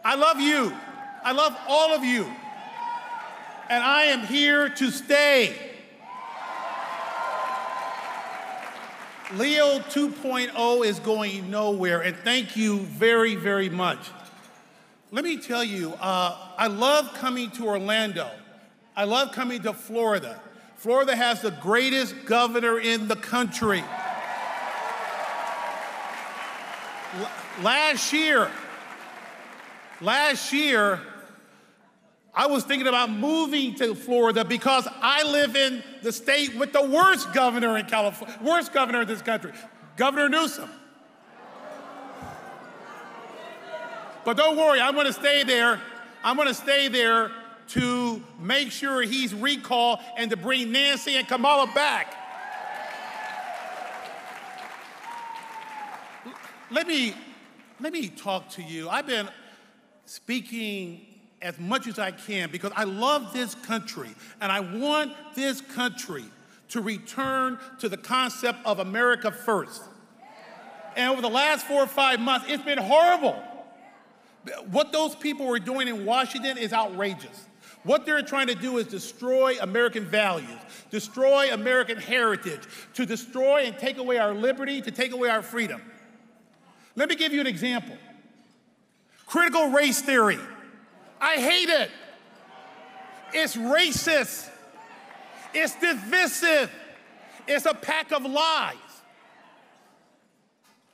I love you. I love all of you. And I am here to stay. Leo 2.0 is going nowhere, and thank you very, very much. Let me tell you, I love coming to Orlando. I love coming to Florida. Florida has the greatest governor in the country. Last year, I was thinking about moving to Florida because I live in the state with the worst governor in California, worst governor in this country, Governor Newsom. But don't worry, I'm gonna stay there. I'm gonna stay there to make sure he's recalled and to bring Nancy and Kamala back. Let me talk to you. I've been speaking as much as I can because I love this country and I want this country to return to the concept of America first. And over the last 4 or 5 months, it's been horrible. What those people are doing in Washington is outrageous. What they're trying to do is destroy American values, destroy American heritage, to destroy and take away our liberty, to take away our freedom. Let me give you an example. Critical race theory. I hate it. It's racist. It's divisive. It's a pack of lies.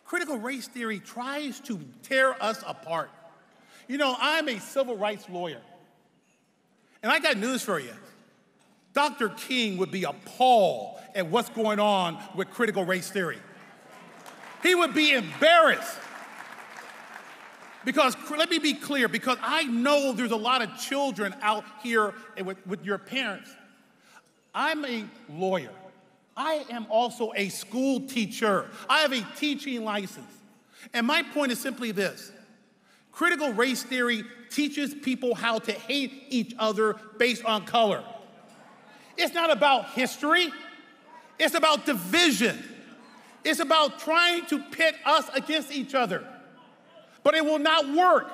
Critical race theory tries to tear us apart. You know, I'm a civil rights lawyer, and I got news for you. Dr. King would be appalled at what's going on with critical race theory. He would be embarrassed. Because, let me be clear, because I know there's a lot of children out here with your parents. I'm a lawyer. I am also a school teacher. I have a teaching license. And my point is simply this. Critical race theory teaches people how to hate each other based on color. It's not about history. It's about division. It's about trying to pit us against each other. But it will not work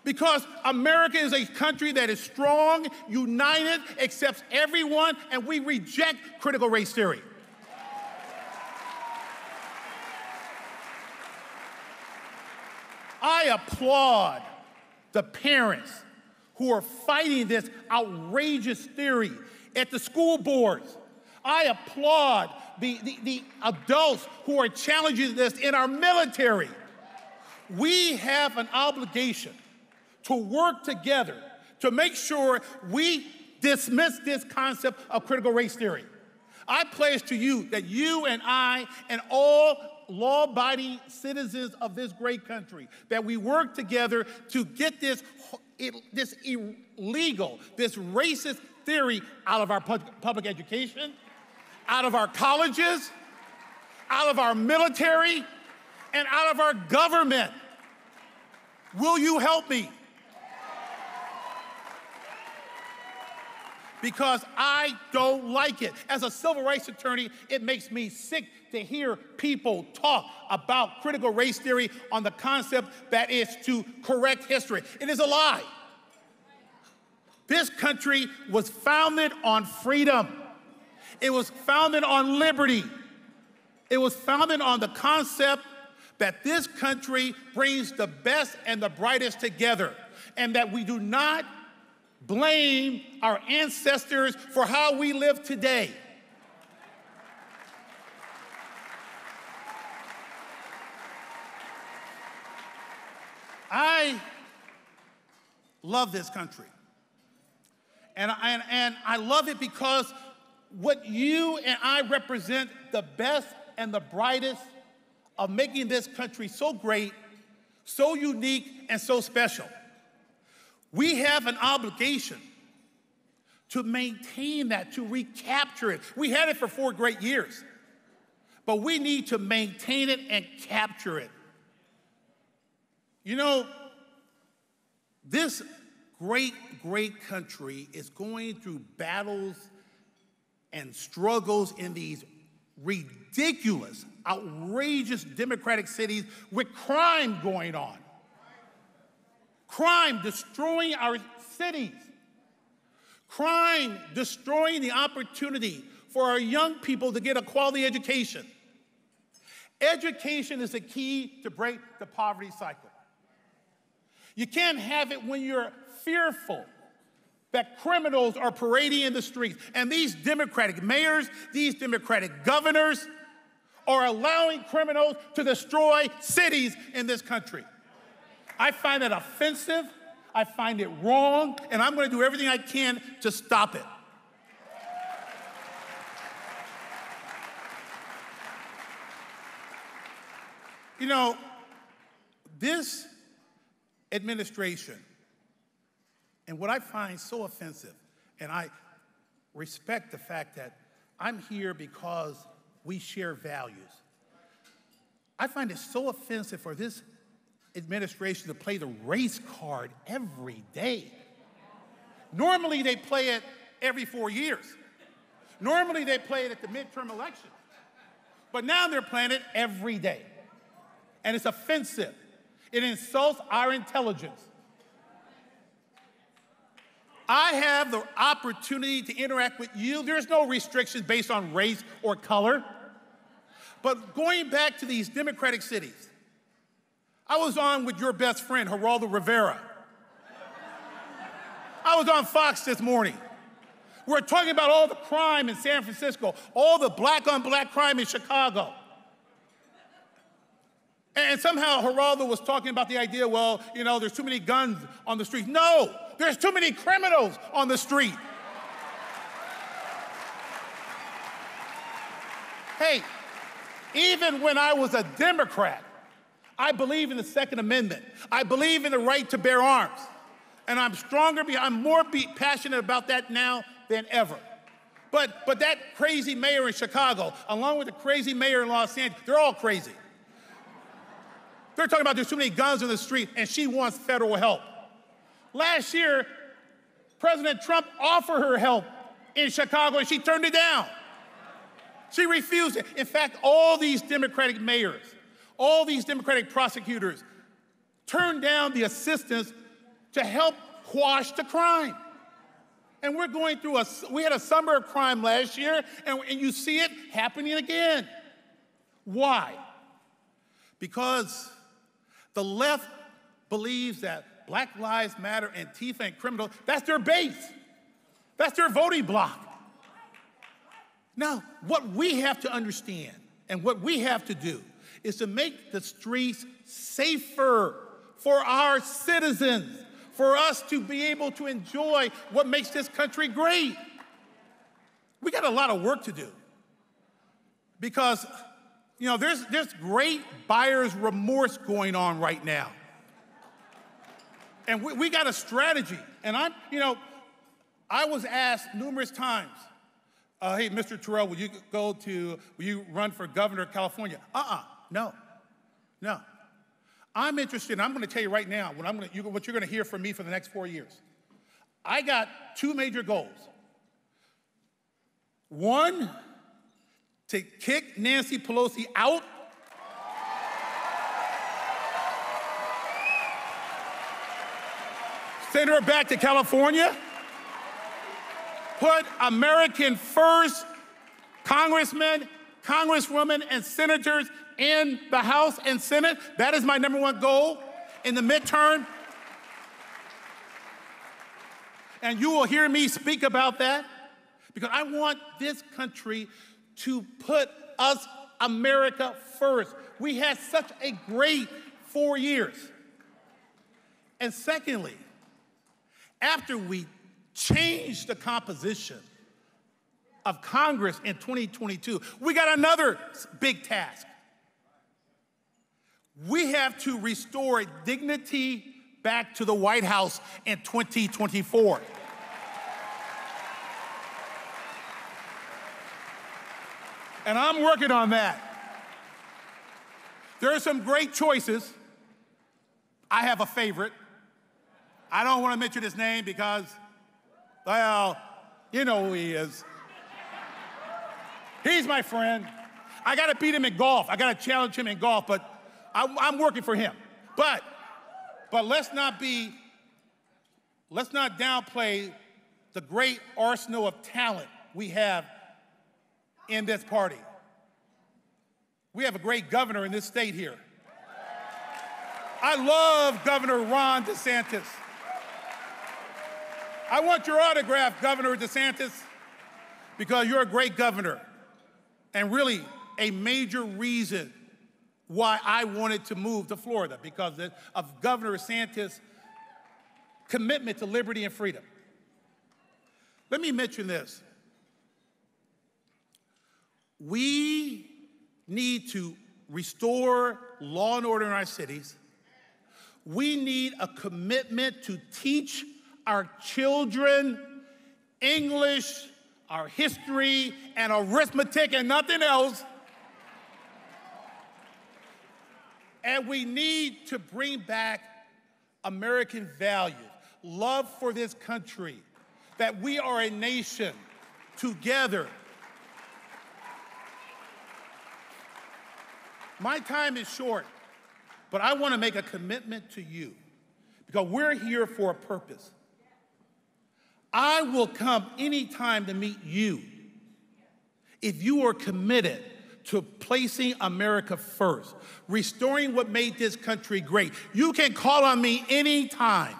because America is a country that is strong, united, accepts everyone, and we reject critical race theory. I applaud the parents who are fighting this outrageous theory at the school boards. I applaud the adults who are challenging this in our military. We have an obligation to work together to make sure we dismiss this concept of critical race theory. I pledge to you that you and I and all law-abiding citizens of this great country, that we work together to get this illegal, this racist theory out of our public education, out of our colleges, out of our military, and out of our government. Will you help me? Because I don't like it. As a civil rights attorney, it makes me sick to hear people talk about critical race theory on the concept that is to correct history. It is a lie. This country was founded on freedom. It was founded on liberty. It was founded on the concept that this country brings the best and the brightest together, and that we do not blame our ancestors for how we live today. I love this country. And I love it because what you and I represent, the best and the brightest of making this country so great, so unique, and so special. We have an obligation to maintain that, to recapture it. We had it for 4 great years, but we need to maintain it and capture it. You know, this great, great country is going through battles and struggles in these ridiculous, outrageous democratic cities with crime going on. Crime destroying our cities. Crime destroying the opportunity for our young people to get a quality education. Education is the key to break the poverty cycle. You can't have it when you're fearful that criminals are parading in the streets. And these Democratic mayors, these Democratic governors are allowing criminals to destroy cities in this country. I find that offensive, I find it wrong, and I'm going to do everything I can to stop it. You know, this administration, and what I find so offensive, and I respect the fact that I'm here because we share values. I find it so offensive for this administration to play the race card every day. Normally they play it every 4 years. Normally they play it at the midterm elections. But now they're playing it every day. And it's offensive. It insults our intelligence. I have the opportunity to interact with you. There's no restrictions based on race or color. But going back to these Democratic cities, I was on with your best friend, Geraldo Rivera. I was on Fox this morning. We're talking about all the crime in San Francisco, all the black-on-black crime in Chicago. And somehow Geraldo was talking about the idea, well, you know, there's too many guns on the street. No, there's too many criminals on the street. Hey, even when I was a Democrat, I believe in the Second Amendment. I believe in the right to bear arms. And I'm more passionate about that now than ever. But that crazy mayor in Chicago, along with the crazy mayor in Los Angeles, they're all crazy. They're talking about there's too many guns in the street, and she wants federal help. Last year, President Trump offered her help in Chicago, and she turned it down. She refused it. In fact, all these Democratic mayors, all these Democratic prosecutors turned down the assistance to help quash the crime. And we're going through we had a summer of crime last year, and you see it happening again. Why? Because the left believes that Black Lives Matter, Antifa, and criminals, that's their base. That's their voting bloc. Now, what we have to understand and what we have to do is to make the streets safer for our citizens, for us to be able to enjoy what makes this country great. We got a lot of work to do because, you know, there's great buyer's remorse going on right now. And we got a strategy. And I was asked numerous times, hey, Mr. Terrell, will you run for governor of California? No. I'm interested, and I'm going to tell you right now what you're going to hear from me for the next 4 years. I got two major goals. One, to kick Nancy Pelosi out. Send her back to California. Put American first congressmen, congresswomen, and senators in the House and Senate. That is my #1 goal in the midterm. And you will hear me speak about that because I want this country to put us, America, first. We had such a great 4 years. And secondly, after we changed the composition of Congress in 2022, we got another big task. We have to restore dignity back to the White House in 2024. And I'm working on that. There are some great choices. I have a favorite. I don't want to mention his name because, well, you know who he is. He's my friend. I got to beat him in golf. I got to challenge him in golf, but I'm working for him. But let's not be let's not downplay the great arsenal of talent we have in this party. We have a great governor in this state here. I love Governor Ron DeSantis. I want your autograph, Governor DeSantis, because you're a great governor and really a major reason why I wanted to move to Florida, because of Governor DeSantis' commitment to liberty and freedom. Let me mention this. We need to restore law and order in our cities. We need a commitment to teach our children English, our history, and arithmetic and nothing else. And we need to bring back American values, love for this country, that we are a nation together. My time is short, but I want to make a commitment to you because we're here for a purpose. I will come anytime to meet you if you are committed to placing America first, restoring what made this country great. You can call on me anytime.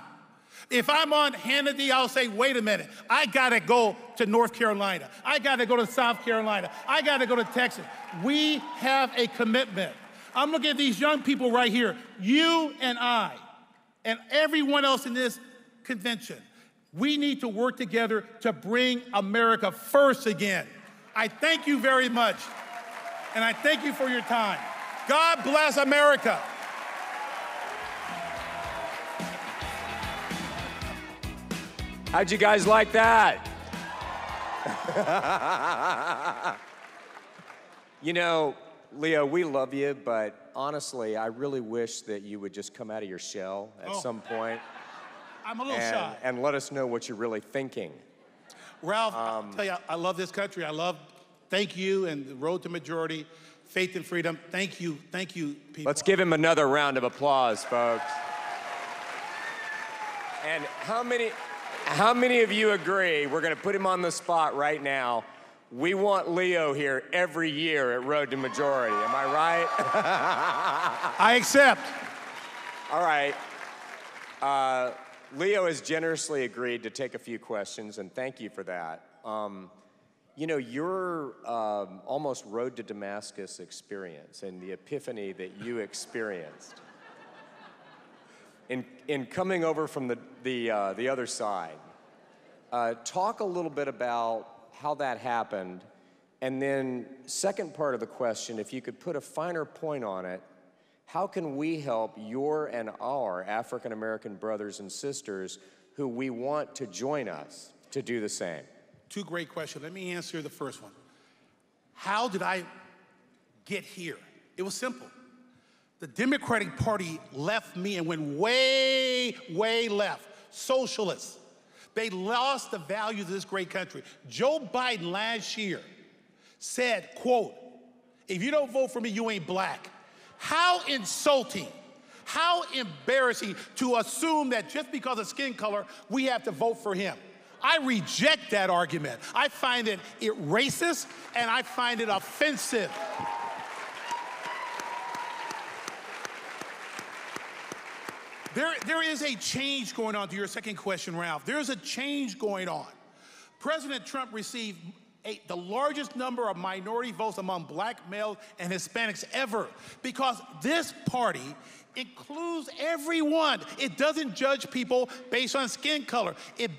If I'm on Hannity, I'll say, wait a minute, I gotta go to North Carolina. I gotta go to South Carolina. I gotta go to Texas. We have a commitment. I'm looking at these young people right here, you and I, and everyone else in this convention. We need to work together to bring America first again. I thank you very much, and I thank you for your time. God bless America. How'd you guys like that? You know, Leo, we love you, but honestly, I really wish that you would just come out of your shell at some point. I'm a little shy. And let us know what you're really thinking. Ralph, I'll tell you, I love this country. Thank you and the Road to Majority, Faith and Freedom. Thank you, people. Let's give him another round of applause, folks. And how many of you agree, we're gonna put him on the spot right now, we want Leo here every year at Road to Majority, am I right? I accept. All right. Leo has generously agreed to take a few questions, and thank you for that. You know, your almost Road to Damascus experience and the epiphany that you experienced in coming over from the other side, talk a little bit about how that happened, and then second part of the question, if you could put a finer point on it, how can we help your and our African-American brothers and sisters who we want to join us to do the same? Two great questions. Let me answer the first one. How did I get here? It was simple. The Democratic Party left me and went way, way left. Socialists. They lost the values of this great country. Joe Biden last year said, quote, if you don't vote for me, you ain't black. How insulting, how embarrassing to assume that just because of skin color, we have to vote for him. I reject that argument. I find it racist and I find it offensive. There is a change going on, to your second question, Ralph. There's a change going on. President Trump received the largest number of minority votes among black males and Hispanics ever, because this party includes everyone. It doesn't judge people based on skin color. It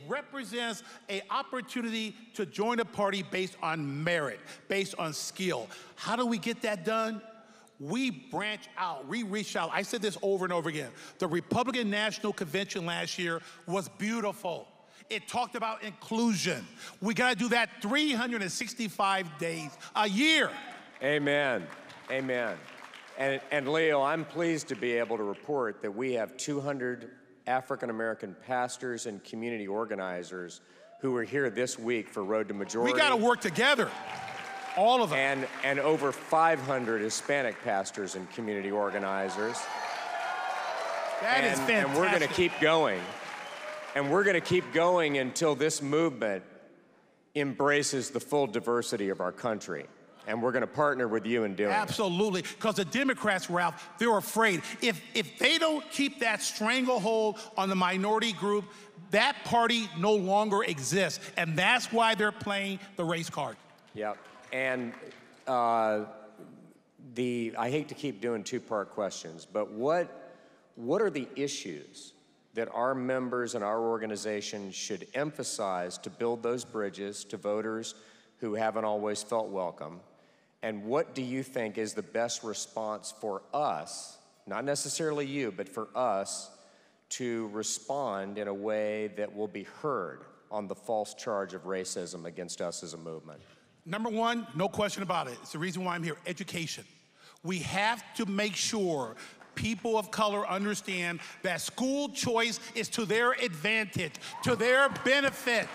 represents an opportunity to join a party based on merit, based on skill. How do we get that done? We branch out, we reach out. I said this over and over again. The Republican National Convention last year was beautiful. It talked about inclusion. We gotta do that 365 days a year. Amen, amen. And Leo, I'm pleased to be able to report that we have 200 African-American pastors and community organizers who are here this week for Road to Majority. We gotta work together. All of them. And over 500 Hispanic pastors and community organizers. That is fantastic. And we're going to keep going. And we're going to keep going until this movement embraces the full diversity of our country. And we're going to partner with you in doing it. Absolutely, because the Democrats, Ralph, they're afraid. If they don't keep that stranglehold on the minority group, that party no longer exists. And that's why they're playing the race card. Yep. And I hate to keep doing two-part questions, but what are the issues that our members and our organization should emphasize to build those bridges to voters who haven't always felt welcome? And what do you think is the best response for us, not necessarily you, but for us, to respond in a way that will be heard on the false charge of racism against us as a movement? Number one, no question about it. It's the reason why I'm here, education. We have to make sure people of color understand that school choice is to their advantage, to their benefit.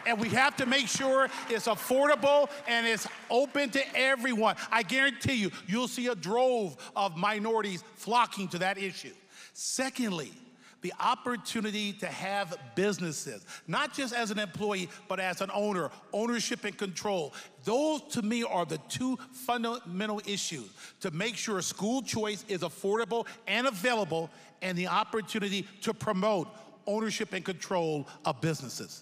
And we have to make sure it's affordable and it's open to everyone. I guarantee you, you'll see a drove of minorities flocking to that issue. Secondly, the opportunity to have businesses, not just as an employee, but as an owner, ownership and control. Those, to me, are the two fundamental issues to make sure school choice is affordable and available, and the opportunity to promote ownership and control of businesses.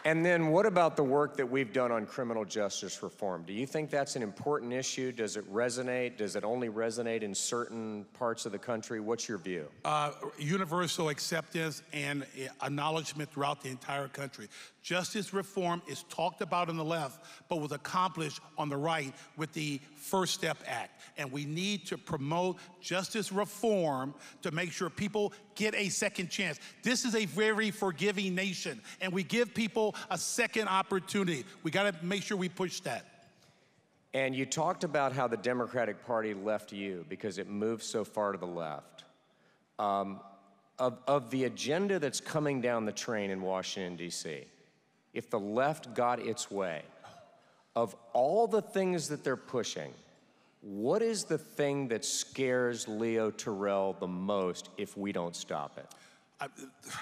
And then what about the work that we've done on criminal justice reform? Do you think that's an important issue? Does it resonate? Does it only resonate in certain parts of the country? What's your view? Universal acceptance and acknowledgement throughout the entire country. Justice reform is talked about on the left, but was accomplished on the right with the First Step Act. And we need to promote justice reform to make sure people get a second chance. This is a very forgiving nation, and we give people a second opportunity. We got to make sure we push that. And you talked about how the Democratic Party left you because it moved so far to the left. Of the agenda that's coming down the train in Washington, D.C., if the left got its way, of all the things that they're pushing, what is the thing that scares Leo Terrell the most if we don't stop it?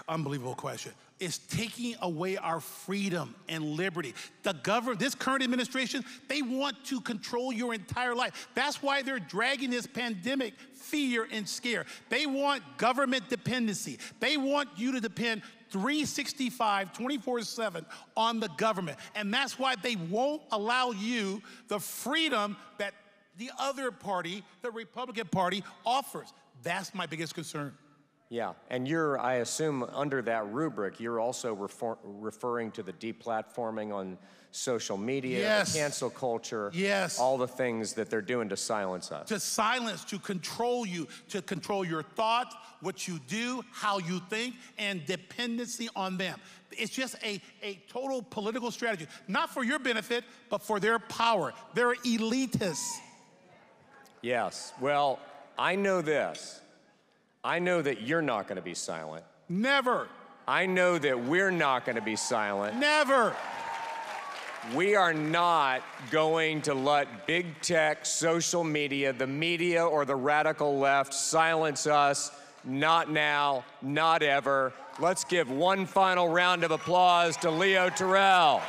Unbelievable question. It's taking away our freedom and liberty. This current administration, they want to control your entire life. That's why they're dragging this pandemic fear and scare. They want government dependency. They want you to depend 365, 24/7 on the government. And that's why they won't allow you the freedom that the other party, the Republican Party, offers. That's my biggest concern. Yeah, and I assume under that rubric, you're also referring to the deplatforming on social media, yes, cancel culture, yes, all the things that they're doing to silence us. To silence, to control you, to control your thoughts, what you do, how you think, and dependency on them. It's just a total political strategy, not for your benefit, but for their power. They're elitists. Yes, well, I know this. I know that you're not going to be silent. Never. I know that we're not going to be silent. Never. We are not going to let big tech, social media, the media, or the radical left silence us. Not now, not ever. Let's give one final round of applause to Leo Terrell.